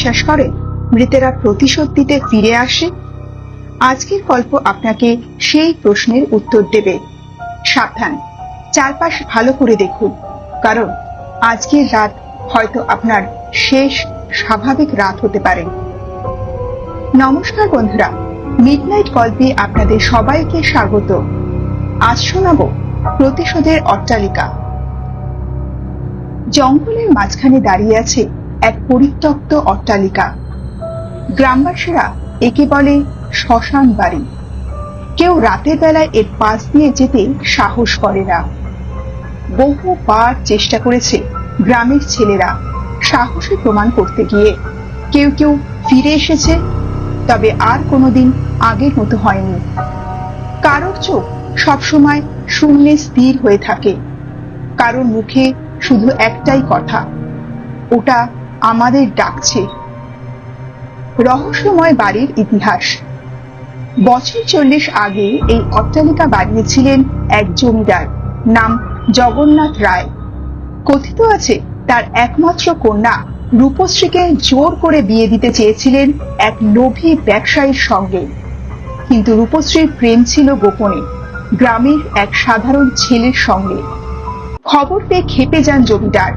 বিশ্বাস করেন মৃতেরা প্রতিশোধ দিতে ফিরে আসে? আজকের গল্প আপনাকে সেই প্রশ্নের উত্তর দেবে। সাবধান, চারপাশ ভালো করে দেখুন, কারণ আজকের রাত হয়তো আপনার শেষ স্বাভাবিক রাত হতে পারে। নমস্কার বন্ধুরা, মিডনাইট গল্পে আপনাদের সবাইকে স্বাগত। আজ শোনাব প্রতিশোধের অট্টালিকা। জঙ্গলের মাঝখানে দাঁড়িয়ে আছে এক পরিত্যক্ত অট্টালিকা। গ্রামবাসীরা একে বলে শ্মশান বাড়ি। কেউ রাতের বেলায় এর পাশ দিয়ে যেতে সাহস করে না। বহুবার চেষ্টা করেছে গ্রামের ছেলেরা সাহসী প্রমাণ করতে গিয়ে। কেউ কেউ ফিরে এসেছে, তবে আর কোনোদিন আগের মতো হয়নি। কারোর চোখ সবসময় শূন্যে স্থির হয়ে থাকে, কারোর মুখে শুধু একটাই কথা, ওটা আমাদের ডাকছে। রহস্যময় বাড়ির ইতিহাস। বছর 40 আগে এই অট্টালিকা বানিয়েছিলেন এক জমিদার, নাম জগন্নাথ রায়। কথিত আছে তার একমাত্র কন্যা রূপশ্রীকে জোর করে বিয়ে দিতে চেয়েছিলেন এক লোভী ব্যবসায়ীর সঙ্গে। কিন্তু রূপশ্রীর প্রেম ছিল গোপনে, গ্রামের এক সাধারণ ছেলের সঙ্গে। খবর পেয়ে ক্ষেপে যান জমিদার।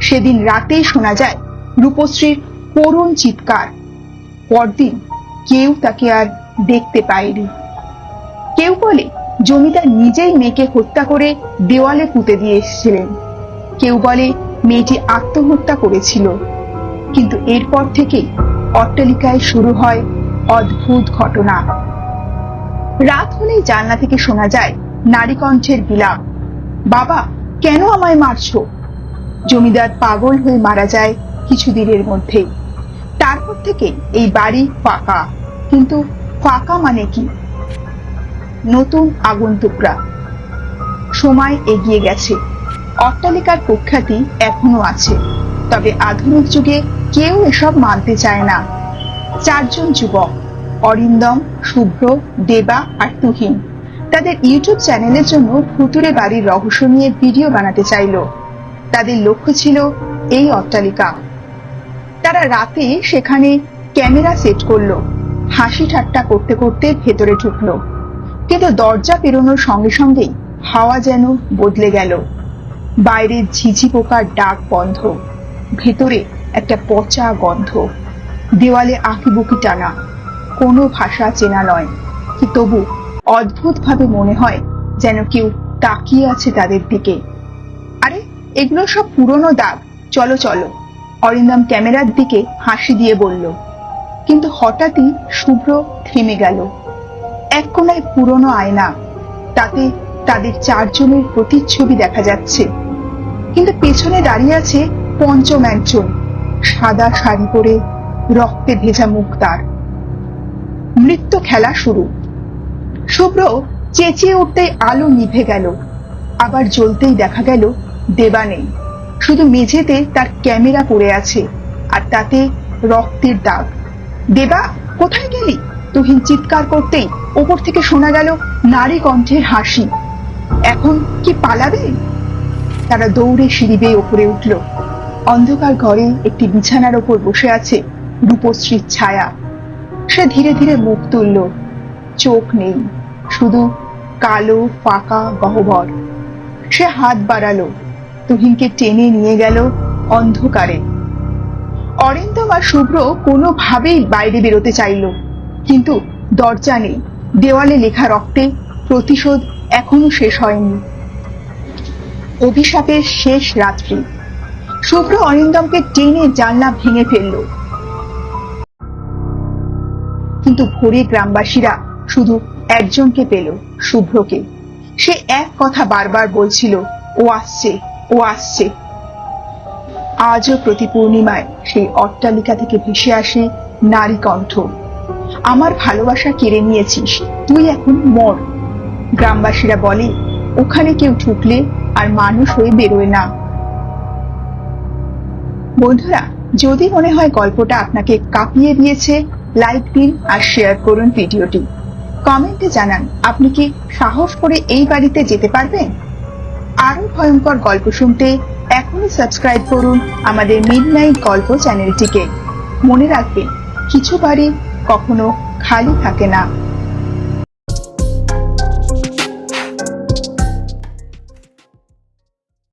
সেদিন রাতেই শোনা যায় রূপশ্রীর করুণ চিৎকার। পরদিন কেউ তাকে আর দেখতে পায়নি। কেউ বলে জমিদার নিজেই মেয়েকে হত্যা করে দেওয়ালে পুঁতে দিয়ে এসেছিলেন। কেউ বলে মেয়েটি আত্মহত্যা করেছিল। কিন্তু এরপর থেকেই অট্টালিকায় শুরু হয় অদ্ভুত ঘটনা। রাত হলেই জানলা থেকে শোনা যায় নারী কণ্ঠের বিলাপ, বাবা কেন আমায় মারছো? জমিদার পাগল হয়ে মারা যায় কিছুদিনের মধ্যেই। তারপর থেকে এই বাড়ি ফাঁকা। কিন্তু ফাঁকা মানে কি? নতুন আগন্তুকরা। সময় এগিয়ে গেছে, অট্টালিকার কুখ্যাতি এখনো আছে, তবে আধুনিক যুগে কেউ এসব মানতে চায় না। 4 জন যুবক, অরিন্দম, শুভ্র, দেবা আর তুহিন, তাদের ইউটিউব চ্যানেলের জন্য ভুতুড়ে বাড়ির রহস্য নিয়ে ভিডিও বানাতে চাইল। তাদের লক্ষ্য ছিল এই অট্টালিকা। তারা রাতে সেখানে ক্যামেরা সেট করলো, হাসি ঠাট্টা করতে করতে ভেতরে ঢুকলো। কিন্তু দরজা পেরোনোর সঙ্গে সঙ্গেই হাওয়া যেন বদলে গেল। বাইরে ঝিঝি পোকার ডাক বন্ধ, ভেতরে একটা পচা গন্ধ। দেওয়ালে আঁকিবুকি টানা, কোনো ভাষা চেনা নয়, কি তবু অদ্ভুত ভাবে মনে হয় যেন কেউ তাকিয়ে আছে তাদের দিকে। আরে এগুলো সব পুরনো দাগ, চলো চলো, অরিন্দম ক্যামেরার দিকে হাসি দিয়ে বলল। কিন্তু হঠাৎই শুভ্র থেমে গেল। এক কোনায় পুরনো আয়না, তাতে তাদের 4 জনের প্রতিচ্ছবি দেখা যাচ্ছে। কিন্তু পেছনে দাঁড়িয়ে আছে পঞ্চম একজন, সাদা শাড়ি পরে, রক্তে ভেজা মুখ তার। নৃত্য খেলা শুরু। শুভ্র চেঁচিয়ে উঠতেই আলো নিভে গেল। আবার জ্বলতেই দেখা গেল দেবা নেই, শুধু মেঝেতে তার ক্যামেরা পড়ে আছে, আর তাতে রক্তের দাগ। দেবা কোথায় গেলি? তুহিন চিৎকার করতেই ওপর থেকে শোনা গেল নারী কণ্ঠের হাসি। এখন কি পালাবে? তারা দৌড়ে সিঁড়ি বেয়ে ওপরে উঠল। অন্ধকার ঘরে একটি বিছানার ওপর বসে আছে রূপশ্রীর ছায়া। সে ধীরে ধীরে মুখ তুলল। চোখ নেই, শুধু কালো ফাঁকা গহ্বর। সে হাত বাড়ালো, তুহিনকে টেনে নিয়ে গেল অন্ধকারে। অরিন্দম আর শুভ্র কোনোভাবেই বাইরে বেরোতে চাইল, কিন্তু দরজা নেই, দেওয়ালে লেখা রক্তে প্রতিশোধ এখনো শেষ হয়নি। অভিশাপের শেষ রাত্রি। শুভ্র অরিন্দমকে টেনে জানলা ভেঙে ফেলল। কিন্তু ভোরে গ্রামবাসীরা শুধু একজনকে পেল, শুভ্রকে। সে এক কথা বারবার বলছিল, ও আসছে, ও আসছে। আজও প্রতি পূর্ণিমায় সেই অট্টালিকা থেকে ভেসে আসে নারী কণ্ঠ, আমার ভালোবাসা কেড়ে নিয়েছিস, তুই এখন মর। গ্রামবাসীরা বলে ওখানে কেউ ঢুকলে আর মানুষ হয়ে বেরোয় না। বন্ধুরা, যদি মনে হয় গল্পটা আপনাকে কাঁপিয়ে দিয়েছে, লাইক দিন আর শেয়ার করুন ভিডিওটি। কমেন্টে জানান আপনি কি সাহস করে এই বাড়িতে যেতে পারবেন? আরো ভয়ঙ্কর গল্প শুনতে এখনই সাবস্ক্রাইব করুন আমাদের মিডনাইট গল্প চ্যানেলটিকে। মনে রাখবেন কিছু বাড়ি কখনো খালি থাকে না।